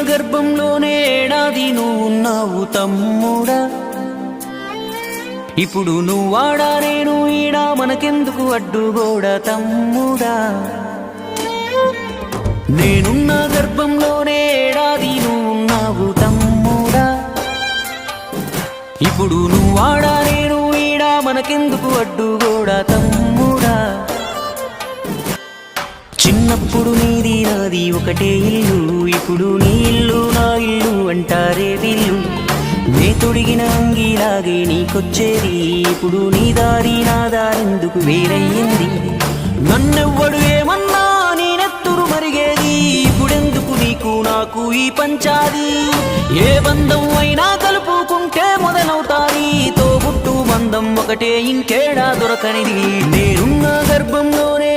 గర్భంలోనే ఏడాది నువ్వున్నావు తమ్ముడా. ఇప్పుడు నువ్వాడా నేను ఈడా, మనకెందుకు అడ్డుగోడ తమ్ముడా. నేనున్న గర్భంలోనే ఏడాది నువ్వున్నావు తమ్ముడా. ఇప్పుడు నువ్వాడా నేను ఈడా, మనకెందుకు అడ్డుగోడ తమ్ముడా. చిన్నప్పుడు నీది నాది ఒకటే ఇల్లు, ఇప్పుడు నీ ఇల్లు నా ఇల్లు అంటారే వీళ్ళు. నే తొడిగిన అంగీలాగే నీకొచ్చేది, ఇప్పుడు నీ దారి నా దారెందుకు వేరయ్యింది. నన్నెవ్వడు ఏమన్నా నీ నెత్తురు మరిగేది, ఇప్పుడెందుకు నీకు నాకు ఈ పంచాది. ఏ బంధం అయినా కలుపుకుంటే మొదలవుతాది, తోబుట్టు బంధం ఒకటే ఇంకేడా దొరకనిది. నేనున్న గర్భంలోనే